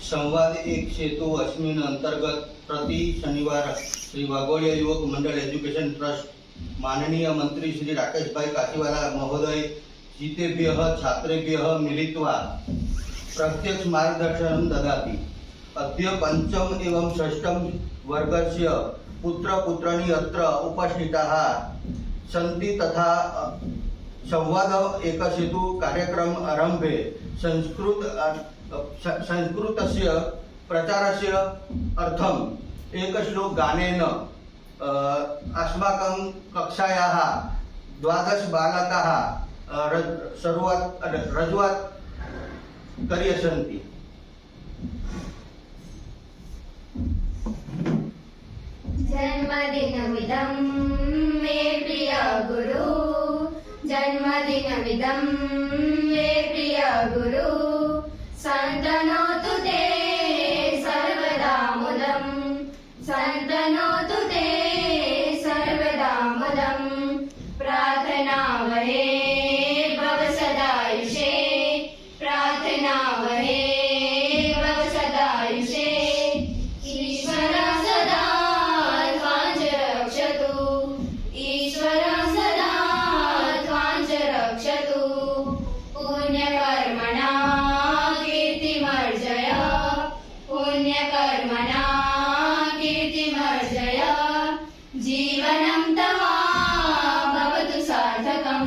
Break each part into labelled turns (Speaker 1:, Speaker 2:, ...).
Speaker 1: संवाद एक सेतु अस्मिन् अंतर्गत प्रति शनिवार श्री वाघोड़िया युवक मंडल एजुकेशन ट्रस्ट माननीय मंत्री श्री राकेश भाई काशीवाला महोदय जितेभ्यः छात्रेभ्यः मिलित्वा प्रत्यक्ष मार्गदर्शनं ददाति। अद्य पंचम एवं षष्ठम वर्गस्य पुत्र पुत्राणि अत्र उपस्थिताः सन्ति तथा संवाद एक सेतु कार्यक्रम आरंभे संस्कृतस्य प्रचारस्य अर्थम एक श्लोक गानेन अस्माकं कक्षायाः 12 बालकाः रजूआत करिष्यन्ति।
Speaker 2: जन्मदिनमिदं मे प्रिय गुरु, जन्मदिनमिदं मे प्रिय गुरु, सन्तनोतु ते सर्वदा मुदं, सन्तनोतु ते सर्वदा मुदं। प्रार्थना वहे भव सदायुषे, प्रार्थना वहे भव सदायुषे। ईश्वर सदा त्वां च रक्षतु, ईश्वर सदा त्वां च रक्षतु। पुण्यकर्मणा कीर्तिमर्जय, पुण्यकर्मणा कीर्तिमर्जय। जीवनं तव भवतु सार्थकं,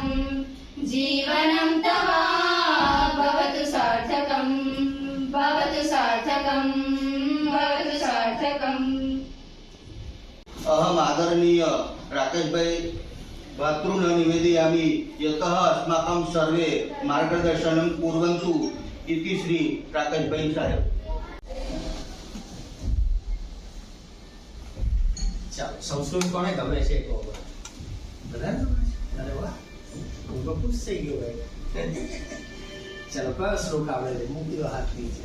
Speaker 2: जीवनं तव भवतु सार्थकं, भवतु सार्थकं, भवतु सार्थकम्।
Speaker 1: अहम आदरणीय राकेश भाई भर्तॄन् निवेदयामि यतः अस्माकं सर्वे मार्गदर्शनं कुर्वन्तु इति श्री राकेश भाई साहेब।
Speaker 3: ચાલો સંસ્કૃત કોને ગમે છે કહો બધાને ગમે છે? અરે વાહ હું તો ખુશ થઈ ગયો ભાઈ। ચાલો કયો શ્લોક આવડે છે? મૂકી દો હાથ નીચે।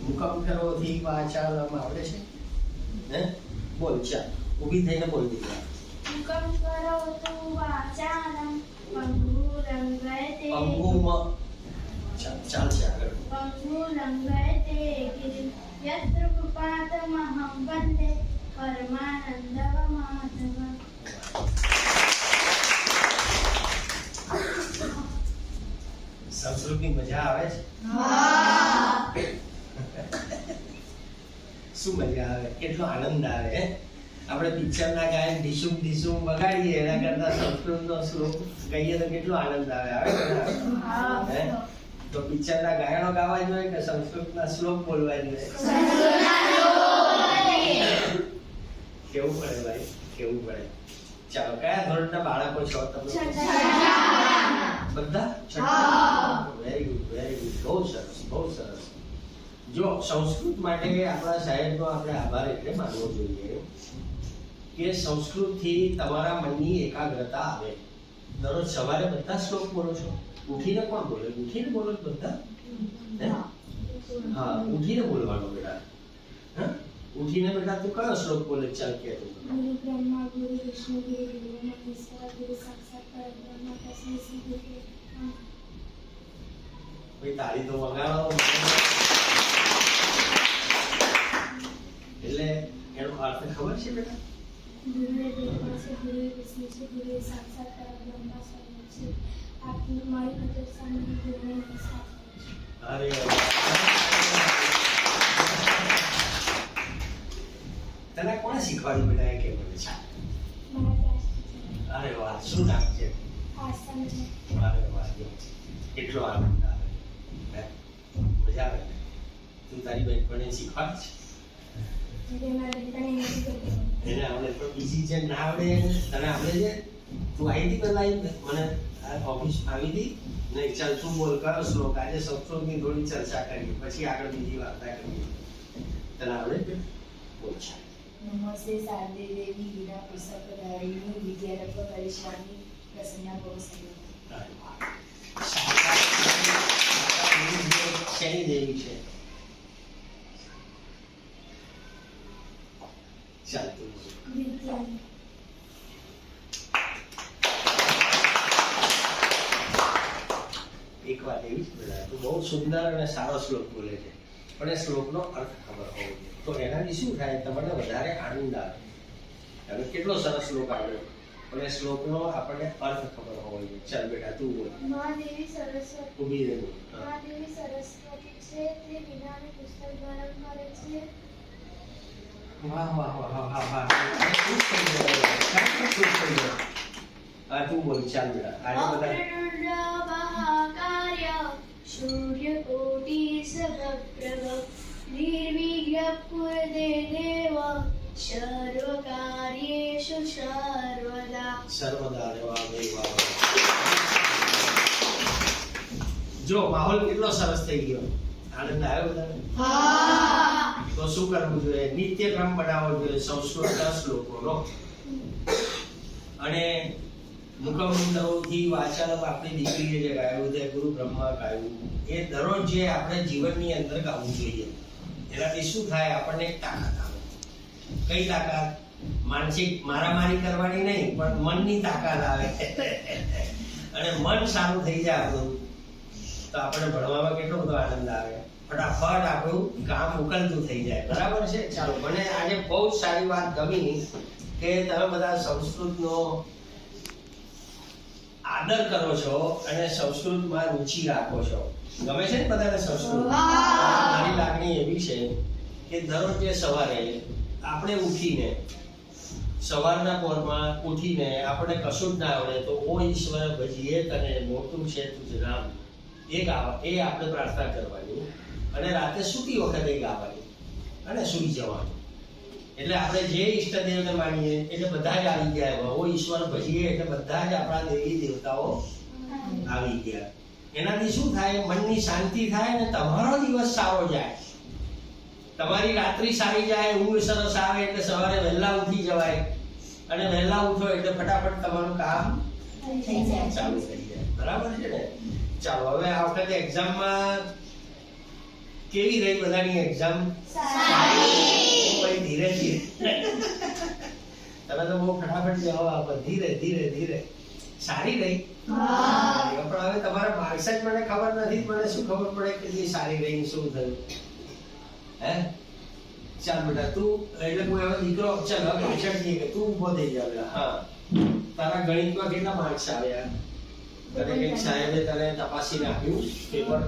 Speaker 3: મુખમ કરોધિ વાચાલમ આવડે છે હે? બોલ ચાલ ઊભી થઈને બોલ દીધા।
Speaker 2: મુખં કરોતુ વાચાલં પંગુરંગયતે,
Speaker 3: અંગુમાં ચાલશે આગળ।
Speaker 2: પંગુરંગયતે ગિરિં યત્ર કૃપાતમહં વંદે પરમાનંદવ માધવ।
Speaker 3: સંસ્કૃતની મજા આવે છે? શું મજા આવે? કેટલો આનંદ આવે હે? આપણે પિક્ચરના ગાયન ઢીસુમ ઢીસુમ વગાડીએ એના કરતા સંસ્કૃતનો શ્લોક કહીએ તો કેટલો આનંદ આવે? આવે કે ના આવે? હે? તો પિક્ચરના ગાયનો ગાવા જોઈએ કે સંસ્કૃતના શ્લોક બોલવા જોઈએ? કેવું પડે ભાઈ, કેવું પડે? ચાલો કયા ધોરણના બાળકો છો તમે? બધા? વેરી ગુડ, વેરી ગુડ, બહુ સરસ, બહુ સરસ। જો સંસ્કૃત માટે આપણા સાહેબનો આપણે આભાર એટલે માનવો જોઈએ કે સંસ્કૃતથી તમારા મનની એકાગ્રતા આવે। દરરોજ સવારે બધા શ્લોક બોલો છો? ઉઠીને કોણ બોલે? ઉઠીને બોલો છો બધા? હા ઉઠીને બોલવાનું બેટા। હા ઉઠીને બેટા તું કયો શ્લોક બોલે? ચાલ કે તું।
Speaker 2: ગુરુ બ્રહ્મા ગુરુ વિષ્ણુ ગુરુ દેવો મહેશ્વર ગુરુ સાક્ષાત પરબ્રહ્મ તસ્મૈ શ્રી ગુરવે નમઃ।
Speaker 3: ભાઈ તાળી તો વગાડો। એટલે એનો અર્થ ખબર છે બેટા?
Speaker 2: ગુરુએ દેવો છે, ગુરુએ વિષ્ણુ છે, ગુરુએ સાક્ષાત પરબ્રહ્મ સ્વરૂપ છે। આપની મારી નજર સામે ગુરુને નમસ્કાર કરું છું।
Speaker 3: અરે વાહ। તને કોણે શીખવાડ્યું બેટા? એ કે મને છે?
Speaker 2: મારા ક્લાસ ટીચર
Speaker 3: અરે વાહ શું નામ છે?
Speaker 2: આસન છે।
Speaker 3: અરે વાહ જો કેટલો આનંદ આવે હે? મજા આવે ને? તું તારી બેનપણીને શીખવાડ છે?
Speaker 2: જે મારા બેટાને નથી કરતો
Speaker 3: એને આવડે પણ બીજી જે ના આવડે તને આવડે છે? તું આવી હતી પહેલા મને ઓફિસ આવી હતી નહીં? ચાલ તું બોલ કરો શ્લોક। આજે સંસ્કૃતની થોડી ચર્ચા કરીએ પછી આગળ બીજી વાર્તા કરીએ। તને આવડે છે? બોલ ચાલ।
Speaker 4: નમસ્તે શારદે દેવી વીરા પુસ્તકધારિણી વિદ્યારત્ન પરિશ્રામી પ્રસન્ના ભવસૈયા।
Speaker 3: અરે વાહ। શેની દેવી છે? ચાલ તું બોલ।
Speaker 2: વિદ્યાની
Speaker 3: એક વાત એવી છે બેટા તું બહુ સુંદર અને સારો શ્લોક બોલે છે પણ એ શ્લોકનો અર્થ ખબર હોવો જોઈએ. તો એનાથી શું થાય, તમને વધારે આનંદ આવે. હવે કેટલો સરસ શ્લોક આવ્યો, પણ એ શ્લોકનો આપણને અર્થ ખબર હોવો જોઈએ. ચાલ બેટા તું બોલ.
Speaker 2: મહાદેવી સરસ્વતી
Speaker 3: ઊભી રહે બોલ. હા.
Speaker 2: મહાદેવી સરસ્વતી છે તે વિનાને પુસ્તક ધારણ કરે છે.
Speaker 3: વાહ વાહ વાહ વાહ વાહ. ખુશ થઈ ગયો. ખુશ થઈ ગયો. હા તું બોલ. ચાલ બેટા. આજે બધા
Speaker 2: અગ્રતુંડ મહાકાર્ય સૂર્યકોટિ સમપ્રભ નિર્વિઘ્ન કુરુતે દેવ સર્વકાર્યેષુ સર્વદા.
Speaker 3: સર્વદા રે વાહ ભાઈ વાહ. જો માહોલ કેટલો સરસ થઈ ગયો. આનંદ આવ્યો બધાને? તો શું કરવું જોઈએ? નિત્ય ક્રમ બનાવવો જોઈએ સંસ્કૃતના શ્લોકોનો. અને મુખમંડળોથી વાચાલપ આપણી દીકરીએ જે ગાયું છે, ગુરુ બ્રહ્મા ગાયું, એ દરરોજ જે આપણે જીવનની અંદર ગાવું જોઈએ. એનાથી શું થાય, આપણને એક તાકાત આવે. કઈ તાકાત? માનસિક મારામારી કરવાની નહીં, પણ મનની તાકાત આવે. અને મન સારું થઈ જાય આપણું, તો આપણે ભણવામાં કેટલો બધો આનંદ આવે. ફટાફટ આપણું કામ ઉકલતું થઈ જાય. બરાબર છે? ચાલો, મને આજે બહુ જ સારી વાત ગમી કે તમે બધા સંસ્કૃતનો આદર કરો છો અને સંસ્કૃતમાં રુચિ રાખો છો. ગમે છે ને બધાને સંસ્કૃત? મારી લાગણી એવી છે કે દરરોજ સવારે આપણે ઉઠીને, સવારના પોરમાં ઉઠીને આપણે કશું જ ના આવડે તો ઓ ઈશ્વર ભજીએ તને મોટું છે તુજ નામ, એ આપણે પ્રાર્થના કરવાની. અને રાતે સૂતી વખતે ગાવાની અને સૂઈ જવાનું. એટલે આપણે જે ઈષ્ટદેવને માનીએ એટલે બધા જ આવી ગયા. ઓ ઈશ્વર ભજીએ એટલે બધા જ આપણા દેવી દેવતાઓ આવી ગયા. એનાથી શું થાય, મનની શાંતિ થાય અને તમારો દિવસ સારો જાય. તમારી રાત્રિ સારી જાય, ઊંઘ સરસ આવે એટલે સવારે વહેલા ઉઠી જવાય. અને વહેલા ઉઠો એટલે ફટાફટ તમારું કામ ચાલુ થઈ જાય. બરાબર છે ને? ચાલો, હવે આ વખતે એક્ઝામમાં કેવી રહી બધાની એક્ઝામ? સારી. ધીરે ધીરે તમે તો બહુ ફટાફટ જવાબ આપો. ધીરે ધીરે ધીરે. સારી રહી? પણ હવે તમારા માર્ક્સ જ મને ખબર નથી. મને શું ખબર પડે કે જે સારી રહી શું થયું? હે? ચાલ બેટા તું, એટલે કોઈ હવે દીકરો, ચાલ હવે પાછળ જઈએ કે તું ઊભો થઈ જાવ. હા, તારા ગણિતમાં કેટલા માર્ક્સ આવ્યા? તને કંઈક સાહેબે તને તપાસી નાખ્યું પેપર?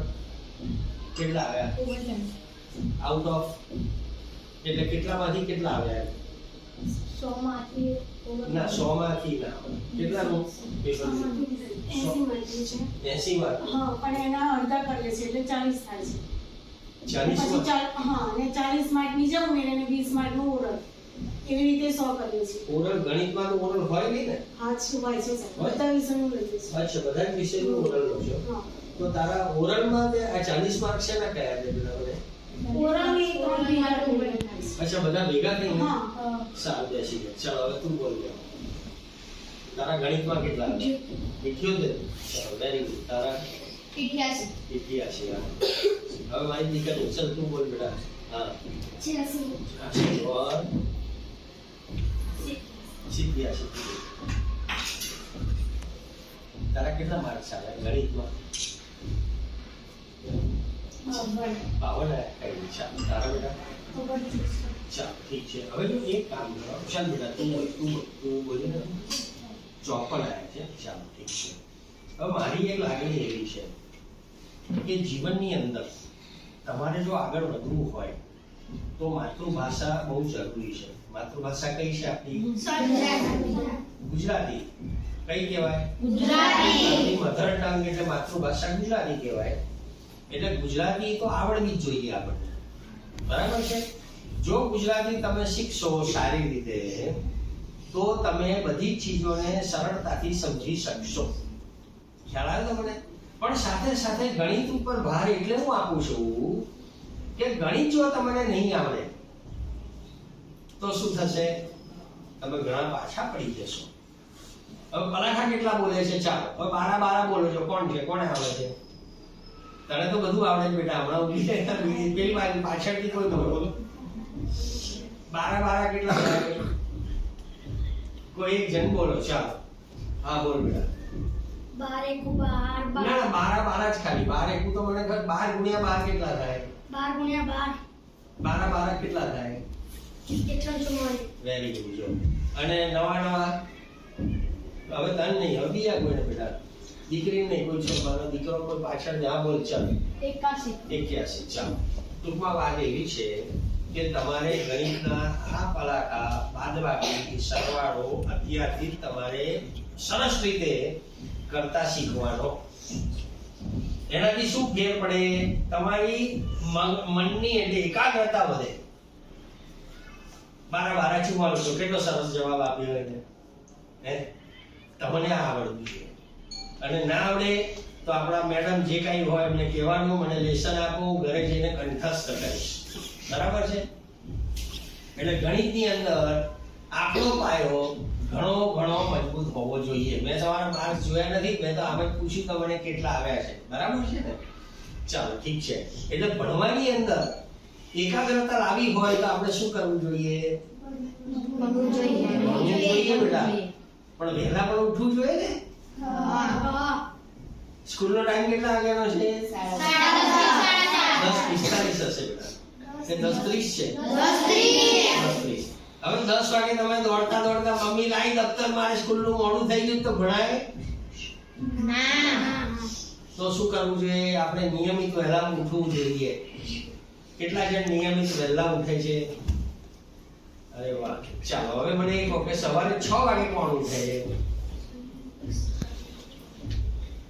Speaker 3: કેટલા આવ્યા? આઉટ ઓફ એટલે કેટલામાંથી કેટલા આવ્યા?
Speaker 2: 100 માંથી
Speaker 3: ના, 100 માંથી ના. કેટલાનું પેપર?
Speaker 5: 80 માર્કનું છે.
Speaker 3: 80 માર્ક.
Speaker 5: હા, પણ એના અડધા કરીએ છીએ એટલે 40 થાય છે.
Speaker 3: 40
Speaker 5: પછી હા, અને 40 માર્કની જમણી અને 20 માર્કનું ઓરલ. એવી રીતે 100 કરીએ છીએ.
Speaker 3: ઓરલ ગણિતમાં તો ઓરલ હોય નહીં ને?
Speaker 5: હા, શું હોય છે સર? બધા વિષયનું લઈએ છીએ.
Speaker 3: અચ્છા, બધા જ વિષયનું ઓરલ લો છો.
Speaker 5: હા.
Speaker 3: તો તારા ઓરલમાં તે આ 40 માર્ક છે ને કયા છે બધા બધા?
Speaker 5: ઓરલની 3 ભેગા થઈને થાય છે.
Speaker 3: અચ્છા, બધા ભેગા થઈને?
Speaker 5: હા.
Speaker 3: સારું, બેસી ગયા. ચાલો હવે તું બોલ. તારા ગણિતમાં કેટલા આવ્યા? 78. ચાલો, વેરી ગુડ. તારા 88. હવે મારી દીકરી, ચાલ તું બોલ બેટા. હા,
Speaker 2: 86
Speaker 3: और 87. તારા કેટલા માર્ક્સ આવ્યા ગણિતમાં? 52 આવ્યા. તારા બેટા? ચાલ, ઠીક છે. હવે જો એક કામ કરો. ચાલ બેટા તું બોલી ને 54 આવ્યા છે. ચાલો, ઠીક છે. હવે મારી એક લાગણી એવી છે કે જીવનની અંદર તમારે જો આગળ વધવું હોય તો માતૃભાષા બહુ જરૂરી છે. માતૃભાષા કઈ છે આપણી? ગુજરાતી. કઈ કહેવાય? ગુજરાતી. મધર ટંગ એટલે માતૃભાષા ગુજરાતી કહેવાય. એટલે ગુજરાતી તો આવડવી જ જોઈએ આપણને. બરાબર છે? જો ગુજરાતી તમે શીખશો સારી રીતે તો તમે બધી ચીજોને સરળતાથી સમજી શકશો. ખ્યાલ આવે તમને? પણ સાથે સાથે ગણિત ઉપર ભાર એટલે હું આપું છું કે ગણિત જો તમને નહીં આવડે તો શું થશે? તમે ઘણા પાછા પડી જશો. હવે પલાઠા કેટલા બોલે છે? ચાલો, હવે 12 બોલો છો. કોણ છે? કોને આવડે છે? તને તો બધું આવડે છે બેટા. હમણાં ઉભી પેલી બાજુ પાછળથી કોઈ બોલો. 12 કેટલા આવે? કોઈ એક જણ બોલો. ચાલો, હા બોલ બેટા.
Speaker 2: 12 × 12
Speaker 3: ના, 12 જ ખાલી. 12 એકું તો મને 12 × 12 કેટલા થાય?
Speaker 2: 12
Speaker 3: 12 કેટલા થાય?
Speaker 2: 144.
Speaker 3: Very good. જો અને નવા હવે તન નહીં, હવે બીજા કોઈને બેટા, દીકરી નહીં, કોઈ છોકરો દીકરો કોઈ પાછળ ના બોલ. ચાલ 81. ચાલો, ટૂંકમાં વાત એવી છે કે તમારે ગણિતના આ પલાકા, બાદબાકી, સરવાળો અત્યારથી તમારે સરસ રીતે કરતા શીખવાનો. એનાથી શું ફેર પડે? તમારી મનની એટલે એકાગ્રતા વધે. 12 ચુમ્માલો છો, કેટલો સરસ જવાબ આપ્યો એને. હે, તમને આ આવડવું જોઈએ. અને ના આવડે તો આપણા મેડમ જે કાંઈ હોય એમને કહેવાનું, મને લેસન આપો, ઘરે જઈને કંઠસ્થ કરીશ. બરાબર છે? એટલે ગણિતની અંદર આપણો પાયો ઘણો મજબૂત હોવો જોઈએ. મેં તમારા માર્ક્સ જોયા નથી, મેં તો આમ જ પૂછ્યું કે મને કેટલા આવ્યા છે. બરાબર છે ને? ચાલો, ઠીક છે. એટલે ભણવાની અંદર એકાગ્રતા લાવી હોય તો આપણે શું કરવું જોઈએ? ભણવું જોઈએ બેટા, પણ વહેલા પણ ઉઠવું જોઈએ ને. સ્કૂલનો ટાઈમ કેટલા વાગ્યાનો છે? 10:45 હશે બેટા, કે 10:30 છે? 10:30. હવે 10 વાગે તમે દોડતા મમ્મી લાઈ દફતર, મારે સ્કૂલનું મોડું થઈ ગયું તો ભણાય
Speaker 2: ના.
Speaker 3: તો શું કરવું જોઈએ? આપણે નિયમિત વહેલા ઉઠવું જોઈએ. કેટલા જણ નિયમિત વહેલા ઉઠે છે? અરે વાહ. ચાલો, હવે મને એ કહો કે સવારે 6 વાગે કોણ ઉઠે છે?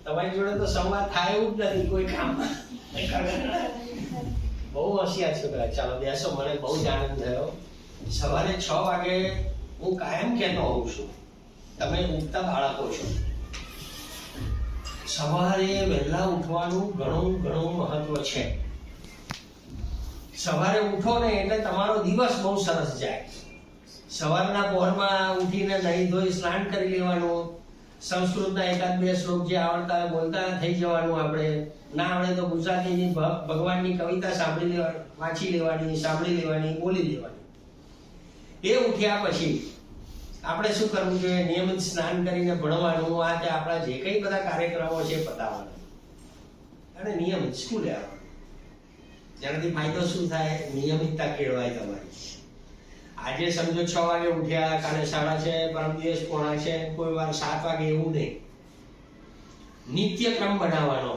Speaker 3: તમારી જોડે તો સંવાદ થાય એવું જ નથી કોઈ કામ. બહુ હોશિયાર છોકરા. ચાલો બેસો, મને બહુ જ આનંદ થયો. સવારે 6 વાગે હું કાયમ કહેતો હોઉં છું, તમે ઉઠતા બાળકો છો, સવારે વહેલા ઉઠવાનું ઘણું મહત્વ છે. સવારે ઉઠો ને એટલે તમારો દિવસ બહુ સરસ જાય. સવારના પહોરમાં ઉઠીને નહીં ધોઈ સ્નાન કરી લેવાનું, સંસ્કૃતના 1-2 શ્લોક જે આવડતા હોય બોલતા થઈ જવાનું. આપણે ના આવડે તો ગુજરાતીની ભગવાનની કવિતા સાંભળી લેવાની, વાંચી લેવાની, સાંભળી લેવાની, બોલી લેવાની. એ ઉઠ્યા પછી આપણે શું કરવું જોઈએ? નિયમિત સ્નાન કરીને ભણવાનું. આ તે આપણા જે કંઈ બધા કાર્યક્રમો છે પતાવવાના અને નિયમિત સ્કૂલે આવવાનું. જેનાથી ફાયદો શું થાય? નિયમિતતા કેળવાય તમારી. આજે સમજો 6 વાગે ઉઠ્યા, કાલે 6:30, પરમ દિવસ 6:45, કોઈ વાર 7 વાગે, એવું નહીં. નિત્યક્રમ બનાવવાનો.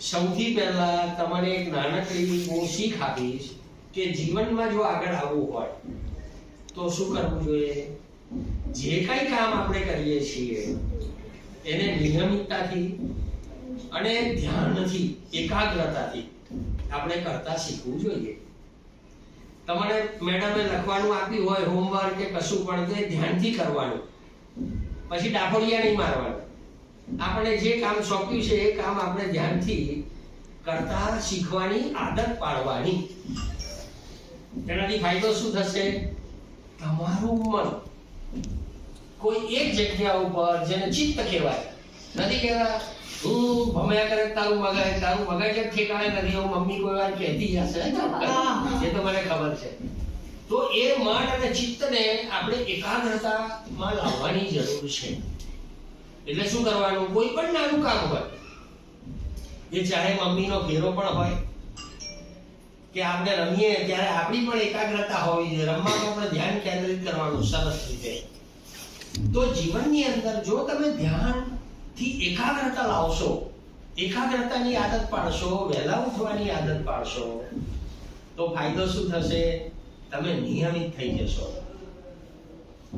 Speaker 3: સૌથી પહેલા તમારે એક નાનકડી હું શીખ આપીશ કે જીવનમાં જો આગળ આવવું હોય તો શું કરવું જોઈએ? જે કઈ કામ આપણે કરીએ છીએ એને નિયમિતતાથી અને ધ્યાનથી, એકાગ્રતાથી આપણે કરતા શીખવું જોઈએ. તમને મેડમે લખવાનું આપ્યું હોય હોમવર્ક કે કશું પણ, તે ધ્યાનથી કરવાનું. પછી ડાફોડિયા નહીં મારવાનું. આપણે જે કામ સોંપ્યું છે એ કામ આપણે ધ્યાનથી કરતા શીખવાની આદત પાડવાની. તેનાથી ફાયદો શું થશે? તમારું મન કોઈ એક જગ્યા ઉપર, જેને ચિત્ત કહેવાય, નથી કહેતા હું ભમ્યા કરે તારું મગજ જ ઠેકાણે નથી, એવું મમ્મી કોઈ વાર કહેતી હશે, એ તો મને ખબર છે. તો એ મન અને ચિત્તને આપણે એકાગ્રતામાં લાવવાની જરૂર છે. એટલે શું કરવાનું? કોઈ પણ નાનું કામ હોય, એ ચાહે મમ્મીનો ફેરો પણ હોય કે આપણે રમીએ ત્યારે આપણી પણ એકાગ્રતા હોવી જોઈએ. રમવામાં આપણે ધ્યાન કેન્દ્રિત કરવાનું સરસ રીતે. તો જીવનની અંદર જો તમે ધ્યાનથી એકાગ્રતા લાવશો, એકાગ્રતાની આદત પાડશો, વહેલા ઉઠવાની આદત પાડશો, તો ફાયદો શું થશે? તમે નિયમિત થઈ જશો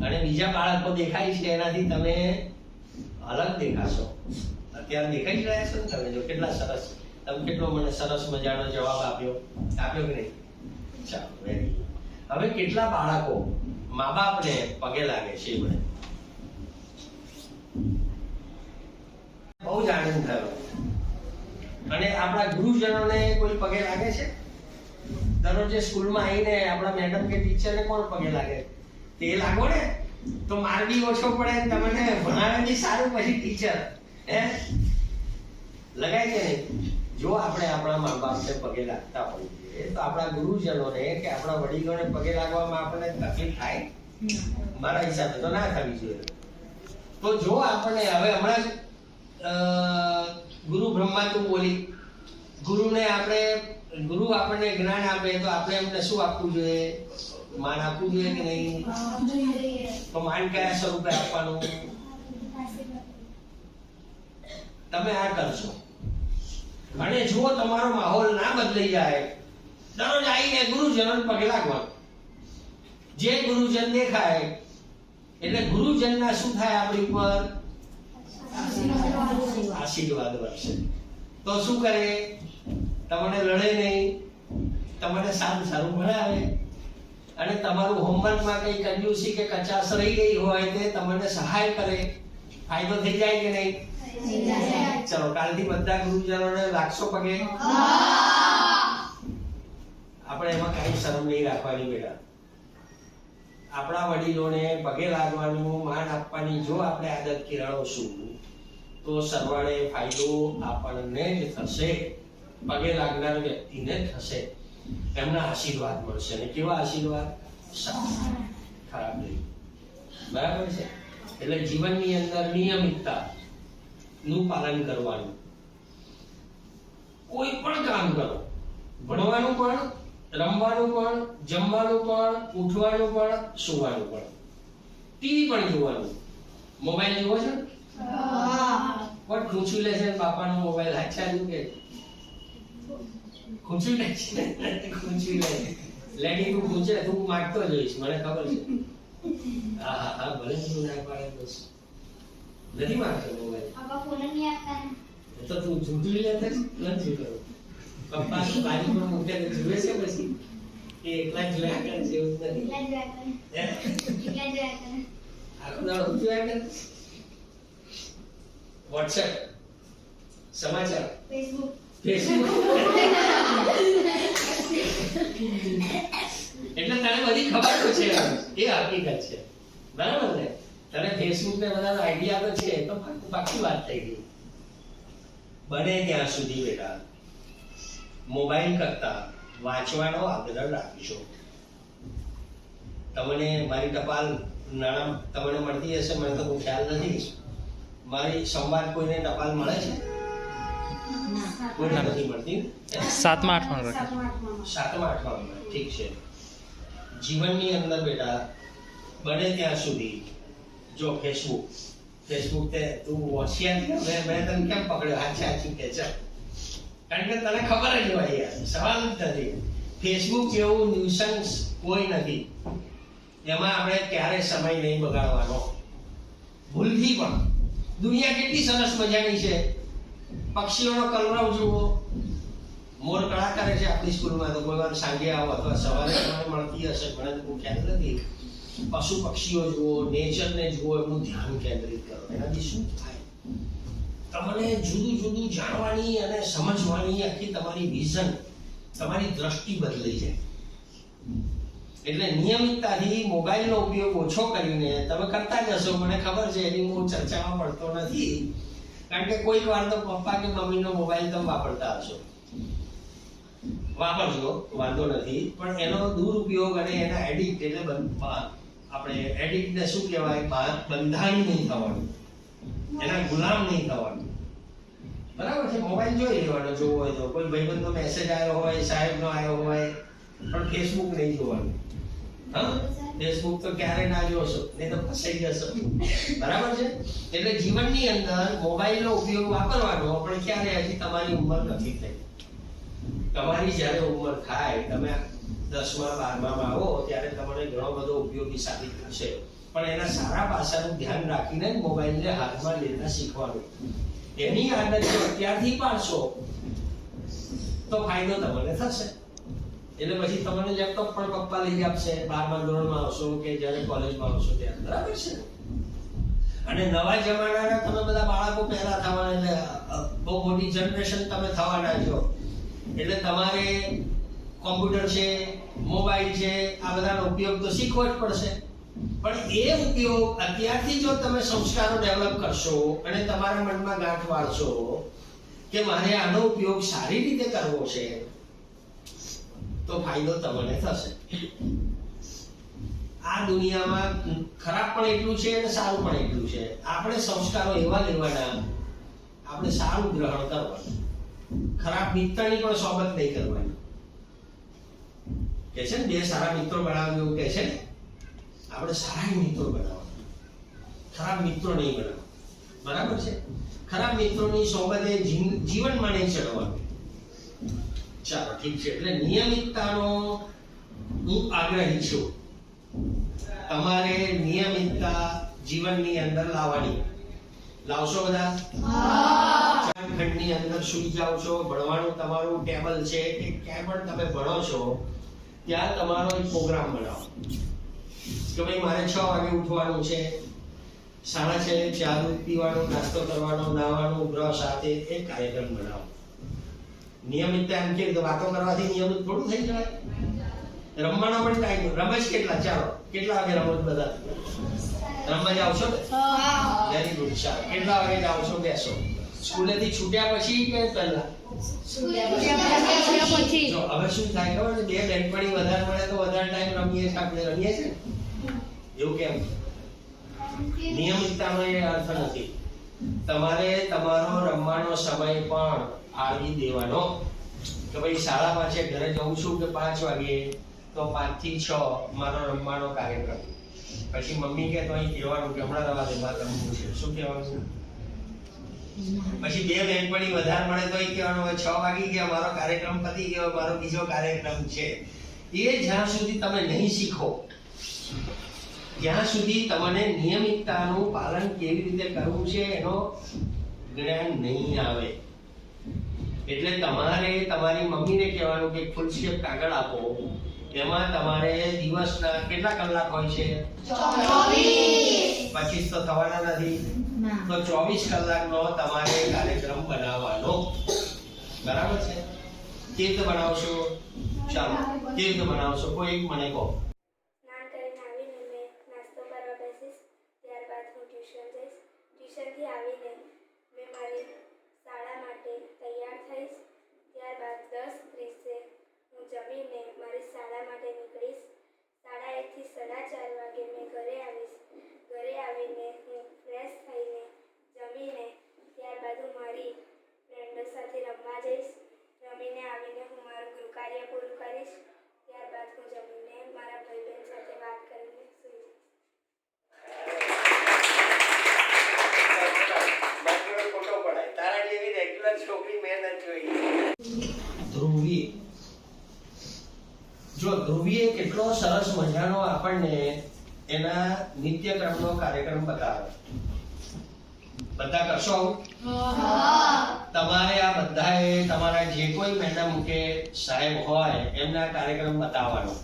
Speaker 3: અને બીજા બાળકો દેખાય છે એનાથી તમે અલગ દેખાશો. અત્યારે દેખાઈ જ રહ્યા છો ને તમે, જો કેટલા સરસ, તમે કેટલો મને સરસ મજાનો જવાબ આપ્યો કે નહીં? ચાલો, વેરી ગુડ. હવે કેટલા બાળકો મા બાપને પગે લાગે છે? મને બહુ જ આનંદ થયો. અને આપણા ગુરુજનોને કોઈ પગે લાગે છે? દરરોજ સ્કૂલમાં આવીને આપણા મેડમ કે ટીચરને કોણ પગે લાગે? તે લાગો ને તો માર બી ઓછો પડે, તમને ભણાવે બી સારું, પછી ટીચર લગાય કે નહીં? જો આપણે આપણા મા બાપને પગે લાગતા હોઈએ તો આપણા ગુરુજનોને કે આપણા વડીલોને પગે લાગવામાં આપણને તકલીફ થાય? મારા હિસાબે તો ના થવી જોઈએ. તો જો આપણે હવે હમણાં ગુરુ બ્રહ્મા તું બોલી, ગુરુને આપણે ગુરુ આપણને જ્ઞાન આપે તો આપણે એમને શું આપવું જોઈએ? માન આપવું જોઈએ કે નહીં? તો માન કયા સ્વરૂપે આપવાનું? તમે આ કરશો અને જો તમારો માહોલ ના બદલાઈ જાય, દરરોજ આવીને ગુરુજનો પગે લાગવાનું. જે ગુરુજન દેખાય એટલે ગુરુજનના શું થાય? આપણી ઉપર આશીર્વાદ વર્ષે. તો શું કરે? તમને લડે નહીં, તમને સારું સારું ભણાવે અને તમારું હોમવર્કમાં કઈ કંજૂસી કે કચાશ રહી ગઈ હોય તે તમને સહાય કરે. ફાયદો થઈ જાય કે નહીં? ચલો કાલથી બધા ગુરુજનોને લાગશો પગે. આપણે એમાં કઈ શરમ નહીં રાખવાની બેટા. આપણા વડીલોને પગે લાગવાનું, માન આપવાની જો આપણે આદત કેળવશું તો સરવાળે ફાયદો આપણને જ થશે, પગે લાગનાર વ્યક્તિને થશે. એમના આશીર્વાદ મળશે. ને કેવા આશીર્વાદ? ખરાબ નહીં. બરાબર છે? એટલે જીવનની અંદર નિયમિતતા નું પાલન કરવાનું. કોઈ પણ કામ કરો, ભણવાનું પણ, રમવાનું પણ, જમવાનું પણ, ઉઠવાનું પણ, સુવાનું પણ, ટીવી પણ જોવાનું. મોબાઈલ જોવો છો? કોણ ખૂંચી લે છે બાપાનો મોબાઈલ? હાચા કે ખૂંચી લે છે? ખૂંચી લે. લેડી તું ખૂંચે, તું માગતો જોઈશ, મને ખબર છે. હા હા હા, ભલે તું ના પાડે બસ. નથી માગતો મોબાઈલ તો તું જૂઠી લેતા નથી કરો. પપ્પા બારી પર મૂકે જુએ છે પછી એ એકલા જોયા કરે છે એવું નથી. આખો દાડો જોયા કરે. વોટ્સએપ, સમાચાર, ફેસબુક. એટલે તને બધી ખબર તો છે, એ હકીકત છે. બરાબર ને? તને ફેસબુક ને બધા આઈડિયા તો છે, તો પાકી વાત થઈ ગઈ. બને ત્યાં સુધી બેટા મોબાઈલ કરતા વાંચવાનો આગ્રહ રાખજો. તમને મારી ટપાલ નાણાં તમને મળતી હશે, મને તો કોઈ ખ્યાલ નથી. મારી સંવાદ કોઈને ટપાલ મળે છે? કોઈને નથી મળતી.
Speaker 6: 7મા 8મા
Speaker 3: 7મા 8મા. ઠીક છે. જીવનની અંદર બેટા બને ત્યાં સુધી જો ફેસબુક તે તું હોશિયાર મેં તને કેમ પકડ્યો? હાચી કે છે, કારણ કે તને ખબર જ હોય યાર, સવાલ જ નથી. ફેસબુક જેવું ન્યુસન્સ કોઈ નથી. એમાં આપણે ક્યારે સમય નહીં બગાડવાનો, ભૂલથી પણ. દુનિયા કેટલી સરસ મજાની છે. પક્ષીઓનો કલરવ જુઓ, મોર કળા કરે છે આપણી સ્કૂલમાં. તો કોઈ વાર સાંજે આવો અથવા સવારે તમને મળતી હશે, મને તો કોઈ ખ્યાલ નથી. પશુ પક્ષીઓ જુઓ, નેચરને જુઓ, એનું ધ્યાન કેન્દ્રિત કરો. એનાથી શું થાય? તમને જુદું જુદું જાણવાની અને સમજવાની આખી તમારી વિઝન, તમારી દ્રષ્ટિ બદલાઈ જાય. એટલે નિયમિતતાથી મોબાઈલનો ઉપયોગ ઓછો કરીને તમે કરતા જશો. મને ખબર છે, એની હું ચર્ચામાં પડતો નથી, કારણ કે કોઈક વાર તો પપ્પા કે મમ્મીનો મોબાઈલ તમે વાપરતા હશો. વાપરજો, વાંધો નથી, પણ એનો દુરુપયોગ અને એના એડિક્ટ એટલે આપણે એડિક્ટને શું કહેવાય? બંધાણી નહીં થવાનું, એના ગુલામ નહીં થવાનું. બરાબર છે? મોબાઈલ જોઈ લેવાનો, જોવો હોય તો. કોઈ ભાઈબંધનો મેસેજ આવ્યો હોય, સાહેબનો આવ્યો હોય, પણ ફેસબુક નહીં જોવાનું. હા, ફેસબુક તો ક્યારે ના જોશો, નહીં તો ફસાઈ જશો. બરાબર છે? એટલે જીવનની અંદર મોબાઈલનો ઉપયોગ વાપરવાનો, પણ ક્યારે? હજી તમારી ઉંમર નથી થઈ. તમારી જ્યારે ઉંમર થાય, તમે 10મા 12મામાં આવો ત્યારે તમને ઘણો બધો ઉપયોગી સાબિત થશે. પણ એના સારા પાસાનું ધ્યાન રાખીને જ મોબાઈલને હાથમાં લેતા શીખવાનું. એની આદત જો અત્યારથી પાડશો તો ફાયદો તમને થશે. એટલે પછી તમને લેપટોપ પણ પપ્પા લઈ આપશે 12મા ધોરણમાં આવશો કે જ્યારે કોલેજમાં આવશો ત્યારે. બરાબર છે? અને નવા જમાનાના તમે બધા બાળકો પહેલા થવાના, એટલે બહુ મોટી જનરેશન તમે થવાના છો. એટલે તમારે કોમ્પ્યુટર છે, મોબાઈલ છે, આ બધાનો ઉપયોગ તો શીખવો જ પડશે. પણ એ ઉપયોગ અત્યારથી જો તમે સંસ્કારો ડેવલપ કરશો અને તમારા મનમાં ગાંઠ વાળશો કે મારે આનો ઉપયોગ સારી રીતે કરવો છે, તો ફાયદો તમને થશે. આ દુનિયામાં ખરાબ પણ એટલું છે અને સારું પણ એટલું છે. આપણે સંસ્કારો એવા લેવાના, આપણે સારું ગ્રહણ કરવાનું. ખરાબ મિત્રની પણ સોબત નહીં કરવાની. કે છે ને 2 સારા મિત્રો બનાવજો એવું કે છે ને, આપણે સારા મિત્રો બનાવવા, ખરાબ મિત્રો નહીં બનાવવા. બરાબર છે? ખરાબ મિત્રોની સોબતે જીવનમાં નહીં ચડવાનું. ચાલો ઠીક છે. એટલે નિયમિતતાનો હું આગ્રહી છું. તમારે નિયમિતતા જીવનની અંદર લાવવાની. લાવશો બધા? ખંડની અંદર સુઈ જાઓ છો, ભણવાનું તમારું ટેબલ છે કે ક્યાંય પણ તમે ભણો છો ત્યાં તમારો એક પ્રોગ્રામ બનાવો કે ભાઈ મારે 6 વાગે ઉઠવાનું છે, 6:30 ચા દૂધ પીવાનું, નાસ્તો કરવાનો, નાહવાનું, બ્રશ સાથે એક કાર્યક્રમ બનાવો. નિયમિતતા એમ કે વાતો કરવાથી નિયમિત થોડું થઈ જાય. રમવાનો પણ ટાઈમ. રમત કેટલા? ચાલો કેટલા વાગે રમો બધા? રમવા જાવ છો? Very good. ચાલો કેટલા વાગે જાવ છો? બેસો. સ્કૂલેથી છૂટ્યા પછી કે પહેલા? જો હવે શું થાય ખબર છે? 2 બેનપણી વધારે મળે તો વધારે ટાઈમ રમીએ છીએ. આપણે રમીએ છીએ એવું કેમ? નિયમિતતાનો એ અર્થ નથી. તમારે તમારો રમવાનો સમય પણ ફાળવી દેવાનો કે ભાઈ શાળા પાસે ઘરે જઉં છું કે 5 વાગે, તો 5 થી 6 મારો રમવાનો કાર્યક્રમ. પછી મમ્મી કે તો અહીં કહેવાનું કે હમણાં રવા દે, મારે રમવું છે. શું કહેવાનું? પછી 2 બેનપણી વધારે મળે તો અહીં કહેવાનું 6 વાગી ગયા, મારો કાર્યક્રમ પતી ગયો, મારો બીજો કાર્યક્રમ છે. એ જ્યાં સુધી તમે નહીં શીખો ત્યાં સુધી તમને નિયમિતતાનું પાલન કેવી રીતે કરવું છે એનો જ્ઞાન નહીં આવે. એટલે તમારે તમારી મમ્મીને કહેવાનું કે ફૂલ સ્ટેપ કાગળ આપો, એમાં તમારે દિવસના કેટલા કલાક હોય છે? 24. 25 તો થવાના નથી, તો 24 કલાકનો તમારે કાર્યક્રમ બનાવવાનો. બરાબર છે? કેવી રીતે બનાવશો? ચાલો કેવી રીતે બનાવશો? કોઈ એક મને કહો.
Speaker 2: સ્નાન કરીને આવીને મેં નાસ્તો કરવા બેસીશ, ત્યારબાદ હું ટ્યુશન જઈશ. ટ્યુશનથી આવીને મેં મારી શાળા માટે તૈયાર થઈશ. ત્યારબાદ 10:30 હું જમીને મારી શાળા માટે નીકળીશ. 1:30 થી 4:30 વાગે મેં ઘરે આવીશ. ઘરે આવીને હું ફ્રેશ થઈને જમીને ત્યારબાદ હું મારી ફ્રેન્ડો સાથે રમવા જઈશ. રમીને આવીને હું મારું ગૃહકાર્ય પૂરું કરીશ. ત્યારબાદ હું જમીને મારા ભાઈ બહેન સાથે વાત કરીને સૂઈ જઈશ.
Speaker 3: ધ્રુવી. જો ધ્રુવીએ કેટલો સરસ મજાનો આપણને એના નિત્યક્રમનો કાર્યક્રમ બતાવ્યો. બધા કરશો? તમારે આ બધાએ તમારા જે કોઈ મેડમ કે સાહેબ હોય એમના કાર્યક્રમ બતાવવાનો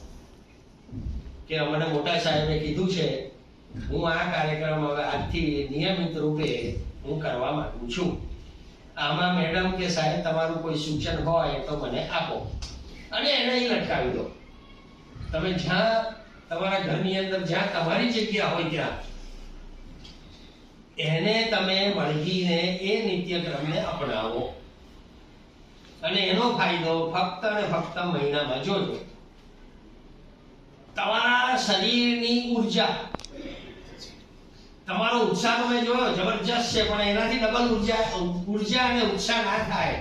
Speaker 3: કે અમને મોટા સાહેબે કીધું છે, હું આ કાર્યક્રમ હવે આજથી નિયમિત રૂપે હું કરવા માંગુ છું. આમાં મેડમ કે સાહેબ તમારું કોઈ સૂચન હોય તો મને આપો, અને એને અહીં લટકાવી દો. તમે જ્યાં તમારા ઘરની અંદર જ્યાં તમારી જગ્યા હોય ત્યાં એને તમે વળગીને એ નિત્યક્રમને અપનાવો. અને એનો ફાયદો ફક્ત અને ફક્ત મહિનામાં જોજો. તમારા શરીરની ઉર્જા, તમારો ઉત્સાહ તમે જોયો જબરજસ્ત છે, પણ એનાથી ડબલ ઉર્જા અને ઉત્સાહ ના થાય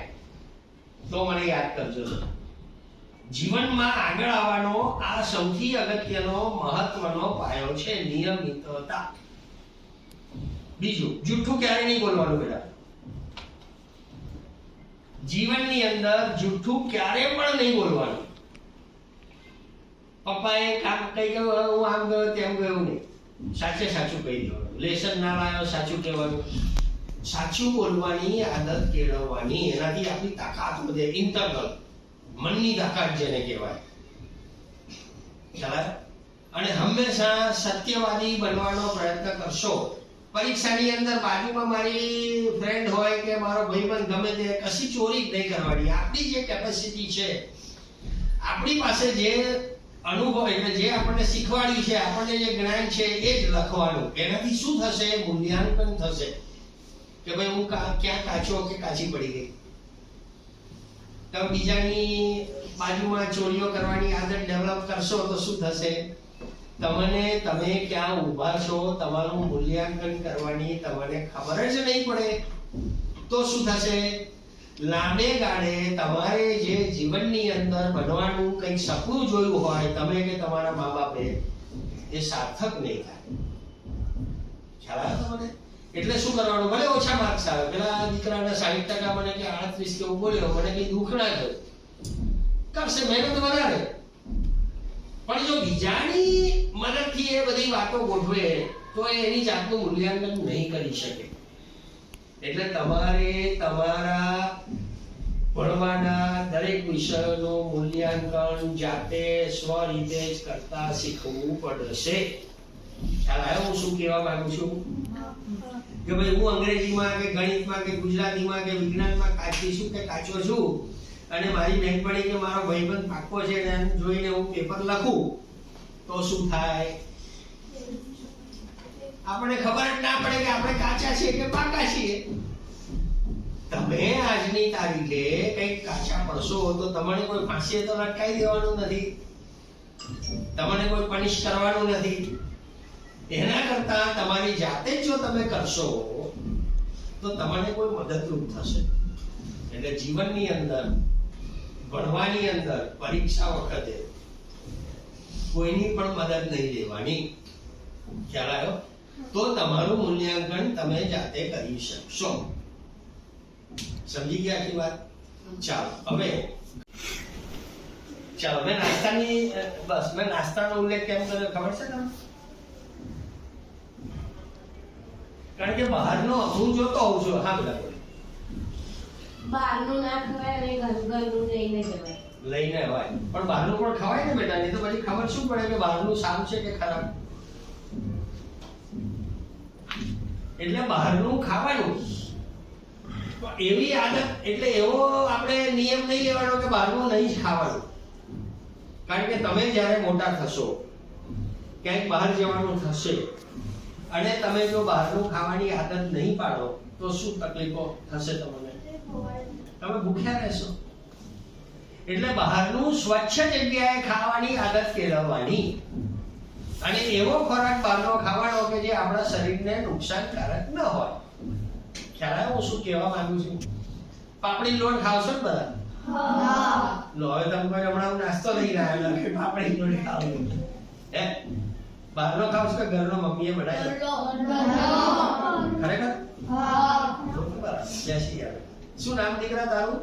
Speaker 3: તો મને યાદ કરજો. જીવનમાં આગળ આવવાનો આ સૌથી અગત્યનો મહત્વનો પાયો છે નિયમિતતા. બીજું, જૂઠું ક્યારે નહીં બોલવાનું બેટા. જીવનની અંદર જૂઠું ક્યારે પણ નહીં બોલવાનું. પપ્પાએ કામ કઈ ગયું, હું આમ ગયો તેમ ગયો નહીં. સાચે સાચું કહી દેવાનું. લેસન ના લાયો સાચું કહેવાનું. સાચું બોલવાની આદત કેળવવાની. એનાથી આપણી તાકાત વધે. ઇન્ટરનલ મનની તાકાત જેને કહેવાય. ખ્યાલ? અને હંમેશા સત્યવાદી બનવાનો પ્રયત્ન કરશો. પરીક્ષાની અંદર બાજુમાં મારી ફ્રેન્ડ હોય કે મારો ભાઈબંધ ગમે તે, કશી ચોરી જ નહીં કરવાની. આપણી જે કેપેસિટી છે, આપણી પાસે જે અનુભવ એટલે જે આપણને શીખવાડ્યું છે, આપણને જે જ્ઞાન છે એ જ લખવાનું. એનાથી શું થશે? મૂલ્યાંકન થશે કે ભાઈ હું ક્યાં કાચો કે કાચી પડી ગઈ. તમે બીજાની બાજુમાં ચોરીઓ કરવાની આદત ડેવલપ કરશો તો શું થશે? તમે ક્યાં ઊભા છો તમારું મૂલ્યાંકન કરવાની તમને ખબર જ નહીં પડે તો શું થશે? લાંબે ગાળે તમારે જે જીવનની અંદર બનવાનું કંઈક સપનું જોયું હોય તમે કે તમારા મા બાપે, એ સાર્થક નહીં થાય. ખ્યાલ આવ્યો તમને? એટલે શું કરવાનું? ભલે ઓછા માર્ક્સ આવે, પેલા દીકરાના 60% મને કે 38 કેવું બોલ્યો, મને કઈ દુઃખ ના થયું, કરશે મહેનત વધારે. પણ જો બીજાની મદદથી એ બધી વાતો ગોઠવે તો એ એની જાતનું મૂલ્યાંકન નહીં કરી શકે. એટલે તમારે તમારા ભણવાના દરેક વિષયોનું મૂલ્યાંકન જાતે સ્વ રીતે જ કરતા શીખવું પડશે. ખ્યાલ આવ્યો હું શું કહેવા માંગુ છું? કે ભાઈ હું અંગ્રેજીમાં કે ગણિતમાં કે ગુજરાતીમાં કે વિજ્ઞાનમાં કાચી છું કે કાચો છું, અને મારી બહેનપણી કે મારો ભાઈબંધ પાક્કો છે ને જોઈને હું પેપર લખું તો શું થાય? આપણે ખબર જ ના પડે કે આપણે કાચા છીએ કે પાકા છીએ. તમે આજની તારીખે કંઈક કાચા પડશો તો તમને કોઈ ફાંસીએ તો લટકાઈ દેવાનું નથી, તમને કોઈ પનિશ કરવાનું નથી. એના કરતા તમારી જાતે જ જો તમે કરશો તો તમને કોઈ મદદરૂપ થશે. એટલે જીવનની અંદર, ભણવાની અંદર, પરીક્ષા વખતે કોઈની પણ મદદ નહીં લેવાની. ખ્યાલ આવ્યો? તો તમારું મૂલ્યાંકન તમે જાતે કરી શકશો. સમજી ગયા આખી વાત? ચાલો મેં નાસ્તાનો ઉલ્લેખ કેમ કર્યો ખબર છે તમને? કારણ કે બહારનો હું જોતો હોઉં છું. હા બધા
Speaker 5: બહારનું ના ખવાય અને ઘરનું લઈને જવાય.
Speaker 3: લઈને અવાય, પણ બહારનું પણ ખવાય ને બેટા, નહીં તો પછી ખબર શું પડે કે બહારનું સારું છે કે ખરાબ. એટલે બહારનું ખાવાનું એવી આદત, એટલે એવો આપણે નિયમ નહીં લેવાનો કે બહારનું નહીં જ ખાવાનું. કારણ કે તમે જ્યારે મોટા થશો, ક્યાંક બહાર જવાનું થશે અને તમે જો બહારનું ખાવાની આદત નહીં પાડો તો શું તકલીફો થશે તમને? તમે ભૂખ્યા રહેશો. એટલે બહારનું સ્વચ્છ જગ્યાએ ખાવાની આદત કેળવવાની, અને એવો ખોરાક બહારનો ખાવાનો કે જે આપણા શરીરને નુકસાનકારક ન હોય. ખ્યાલ આવ્યો હું શું કહેવા માંગુ છું? પાપડી લોટ ખાવશો ને બધા? લો હવે તમે કોઈ હમણાં હું નાસ્તો લઈને આવ્યો કે પાપડી લોટ ખાવું, હે બહારનો ખાવશો કે ઘરનો મમ્મીએ બનાવ્યો? ખરેખર? બેસી આવે. શું નામ દીકરા તારું?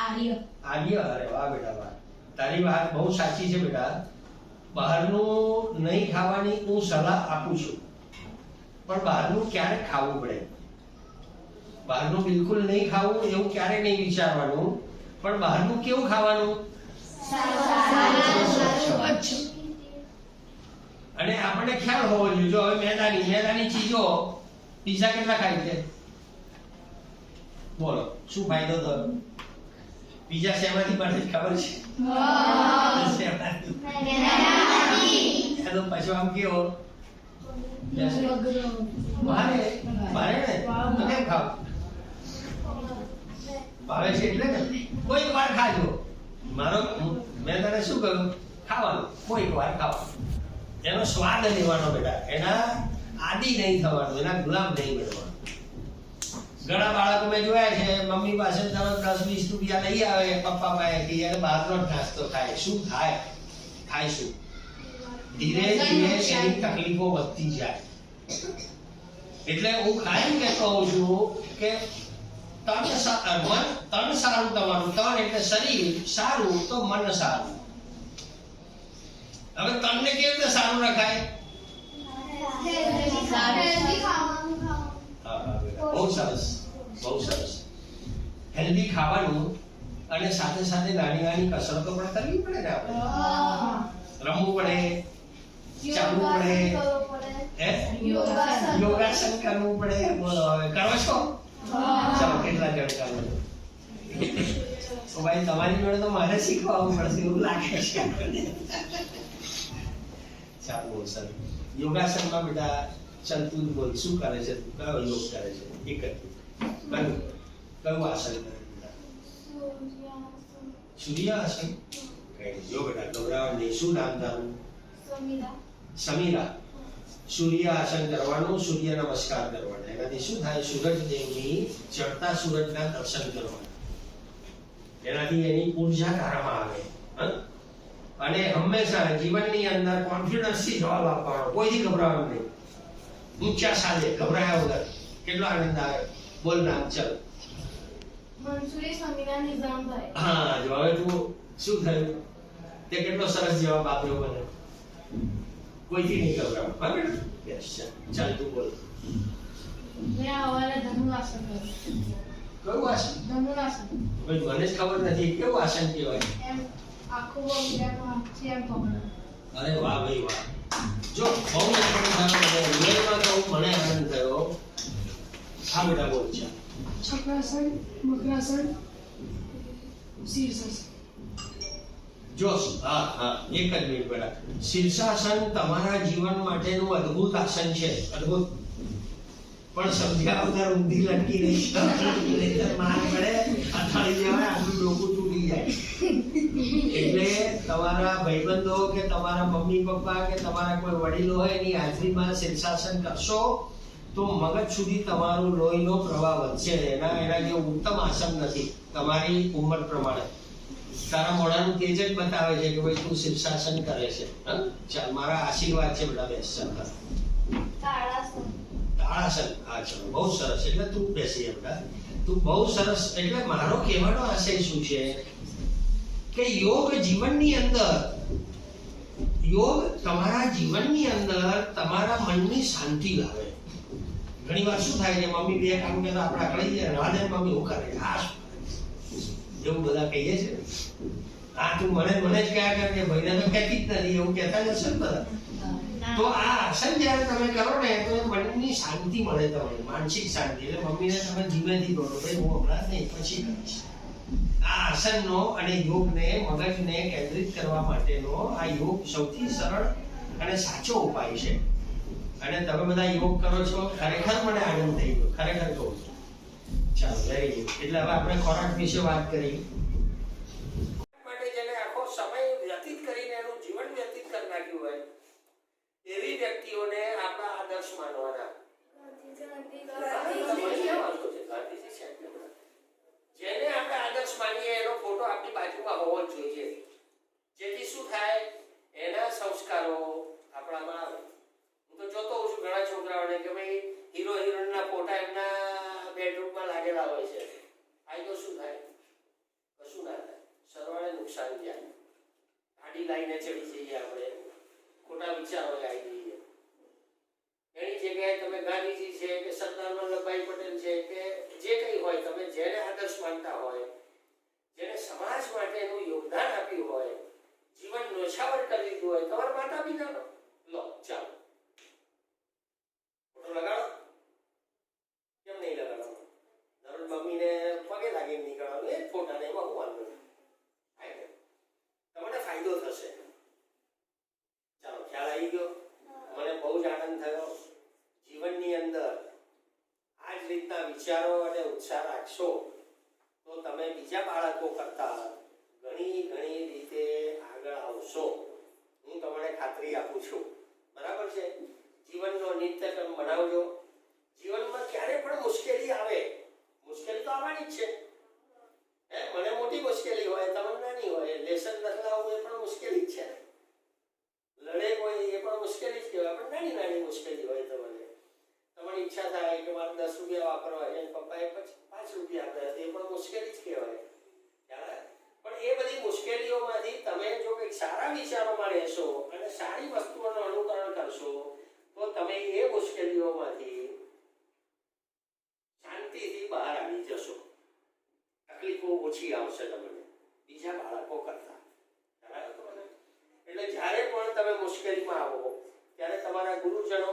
Speaker 5: આર્ય.
Speaker 3: આર્ય. અરે વાહ બેટા વાહ, તારી વાત બહુ સાચી છે બેટા. બહારનું નહીં ખાવાની હું સલાહ આપું છું, પણ બહારનું ક્યારેક ખાવું પડે. બહારનું બિલકુલ નહીં ખાવું એવું ક્યારે નહીં વિચારવાનું, પણ બહારનું કેવું ખાવાનું? અને આપણને ખ્યાલ હોવો જોઈએ. જો હવે મેદાની ચીજો, પીઝા કેટલા ખાય છે? બોલો શું ફાયદો થયો? પીઝા શેમાંથી બને ખબર છે? તો પછી આમ કેવો ભારે ને તો કેમ ખાવ? ભાવે છે એટલે ને કોઈક વાર ખાજો. મેં તને શું કહ્યું? ખાવાનું કોઈક વાર ખાવાનું, એનો સ્વાદ લેવાનો બેટા, એના આદિ નહીં થવાનું, એના ગુલામ નહીં બનવાનું. ઘણા બાળકો મેં જોયા છે મમ્મી પાસે તરત 10-20 રૂપિયા લઈ આવે પપ્પા પાસેથી અને બહારનો જ નાસ્તો ખાય. શું થાય? શું ધીરે ધીરે એની તકલીફો વધતી જાય. એટલે હું કાયમ કહેતો હોઉં છું કે તન સારું તમારું. તન એટલે શરીર સારું તો મન સારું. હવે તનને કેવી રીતે સારું રખાય? બહુ સરસ, બહુ સરસ. હેલ્ધી ખાવાનું અને સાથે સાથે નાની નાની કસરતો પણ કરવી પડે ને. આપણે રમવું પડે, ચાલવું પડે, યોગાસન કરવું પડે. બોલો હવે કરો છો? ચાલો કેટલા જણ કરો? ભાઈ તમારી જોડે તો મારે શીખવાનું પડશે એવું લાગે છે. ચાલો સર, યોગાસનમાં બેટા ચલ તું બોલ, શું કરે છે? કયો યોગ કરે છે? એક કયું આસન કરે બેટા? સૂર્યાસન. કઈ જો બેટા ગભરાવા નહીં. શું નામ તારું? સમીરા. સૂર્યાસન કરવાનું, સૂર્ય નમસ્કાર કરવાના. એનાથી શું થાય? સૂરજ દેવની ચડતા સૂરજના દર્શન કરવાના. એનાથી એની ઉર્જા તારામાં આવે. હં? અને હંમેશા જીવનની અંદર કોન્ફિડન્સથી જવાબ આપવાનો, કોઈથી ગભરાવાનું નહીં. ઊંચા સાદે ગભરાયા વગર. કેટલો આનંદ આવે. બોલ નામ ચાલ.
Speaker 2: મનસુરી સમીરા નિઝામભાઈ.
Speaker 3: હા, જો હવે તું શું થયું? તે કેટલો સરસ જવાબ આપ્યો મને. કોઈથી નહીં ગભરાવું. બરાબર? યસ. ચાલ તું બોલ.
Speaker 2: મેં હવારે ધનુરાસન કર્યું.
Speaker 3: કયું આસન?
Speaker 2: ધનુરાસન.
Speaker 3: ભાઈ મને જ ખબર નથી કેવું આસન કહેવાય.
Speaker 2: એમ આખું બગીચામાં છે એમ પકડો.
Speaker 3: અરે વાહ ભાઈ વાહ. જો બહુ આનંદ થયો. રિયલમાં કહું મને આનંદ થયો. હા બેટા બોલ છે.
Speaker 2: ચક્રાસન, મકરાસન, શીર્ષાસન.
Speaker 3: જો હા હા એક જ મિનિટ બેટા. શીર્ષાસન તમારા જીવન માટેનું અદ્ભુત આસન છે. અદ્ભુત. પણ સમજ્યા વગર ઊંધી લટકી નહીં. માર પડે અથાડી જવાય, આટલું ડોકું તૂટી જાય. એટલે તમારા ભાઈબંધો કે તમારા મમ્મી પપ્પા કે તમારા કોઈ વડીલો હોય એની હાજરીમાં શીર્ષાસન કરશો તો મગજ સુધી તમારું લોહીનો પ્રવાહ વધશે. એના જેવું ઉત્તમ આસન નથી તમારી ઉંમર પ્રમાણે. તારા મોઢાનું તેજ જ બતાવે છે કે ભાઈ તું શીર્ષાસન કરે છે. ચાલ મારા આશીર્વાદ છે બેટા. બેસ ચાલ.
Speaker 2: તાળાસન.
Speaker 3: તાળાસન. હા ચલો બહુ સરસ. એટલે તું બેસી બેટા. તું બહુ સરસ. એટલે મારો કહેવાનો આશય શું છે કે યોગ જીવનની અંદર, યોગ તમારા જીવનની અંદર તમારા મનની શાંતિ લાવે. ઘણી વાર શું થાય છે મમ્મી બે કામ કરતા આપણે અકળાઈ જાય. રાધે મમ્મી હું કરે આ એવું બધા કહીએ છે. આ તું મને જ કયા કરે કે ભાઈને તો કહેતી જ નથી એવું કહેતા જશે ને બધા. તો આ આસન જ્યારે તમે કરો ને તો મનની શાંતિ મળે તમને, માનસિક શાંતિ. એટલે મમ્મીને તમે ધીમેથી બોલો ભાઈ હું હમણાં નહીં પછી કરીશ. આ આસનનો અને યોગને મગજને કેન્દ્રિત કરવા માટેનો આ યોગ સૌથી સરળ અને સાચો ઉપાય છે. અને તમે બધા યોગ કરો છો ખરેખર મને આનંદ થઈ ગયો. ખરેખર કહું છું. ચાલો વેરી ગુડ. એટલે હવે આપણે ખોરાક વિશે વાત કરી. માટે જેને આખો સમય વ્યતીત કરીને એનું જીવન વ્યતીત કરી નાખ્યું હોય એવી વ્યક્તિઓને આપણા આદર્શ માનવાના. જેને આપણે આદર્શ માનીએ એનો ફોટો આપણી બાજુમાં હોવો જ જોઈએ. જેથી શું થાય એના સંસ્કારો આપણામાં આવે. હું તો જોતો હોઉં છું ઘણા છોકરાઓને કે ભાઈ હીરો હિરોઈનના ફોટા એમના બેડરૂમમાં લાગેલા હોય છે. ફાયદો શું થાય? કશું ના થાય. સરવાળે નુકસાન જાય. ગાડી લાઈને ચડી જઈએ આપણે, ખોટા વિચારો આવી જઈએ. એની જગ્યાએ તમે ગાંધીજી છે કે સરદાર વલ્લભભાઈ પટેલ છે કે જે કંઈ હોય, તમે જેને આદર્શ માનતા હોય, જેને સમાજ માટેનું યોગદાન આપ્યું હોય, જીવન નોછાવર કરી દીધું હોય, તમારા માતા પિતાનો લો ચાલો ફોટો લગાડો. કેમ નહીં લગાડો? દરરોજ મમ્મીને પગે લાગીને નીકળવાનું એ ફોટાને એમાં હું વાંધો નહીં. તમને ફાયદો થશે. ચાલો ખ્યાલ આવી ગયો? મને બહુ જ આનંદ થયો. જીવનની અંદર આ જ રીતના વિચારો અને ઉત્સાહ રાખશો તો તમે બીજા બાળકો કરતા ઘણી રીતે આગળ આવશો. હું તમને ખાતરી આપું છું. બરાબર છે? જીવનનો નિત્યક્રમ બનાવજો. જીવનમાં ક્યારે પણ મુશ્કેલી આવે, મુશ્કેલી તો આવવાની જ છે. મને મોટી મુશ્કેલી હોય, તમને નાની હોય. લેસન લખલાવવું એ પણ મુશ્કેલી જ છે. લડે કોઈ એ પણ મુશ્કેલી જ કહેવાય. પણ નાની મુશ્કેલી હોય તમને ઈચ્છા થાય કે મારે 10 રૂપિયા વાપરવા છે, પપ્પાએ 5 રૂપિયા આપ્યા, એ પણ મુશ્કેલી જ કહેવાય. પણ એ બધી મુશ્કેલીઓમાંથી તમે જો કંઈક સારા વિચારોમાં રહેશો અને સારી વસ્તુઓનું અનુકરણ કરશો તો તમે એ મુશ્કેલીઓમાંથી શાંતિથી બહાર આવી જશો. તકલીફો ઓછી આવશે તમને બીજા બાળકો કરતા. એટલે જ્યારે પણ તમે મુશ્કેલીમાં આવો ત્યારે તમારા ગુરુજનો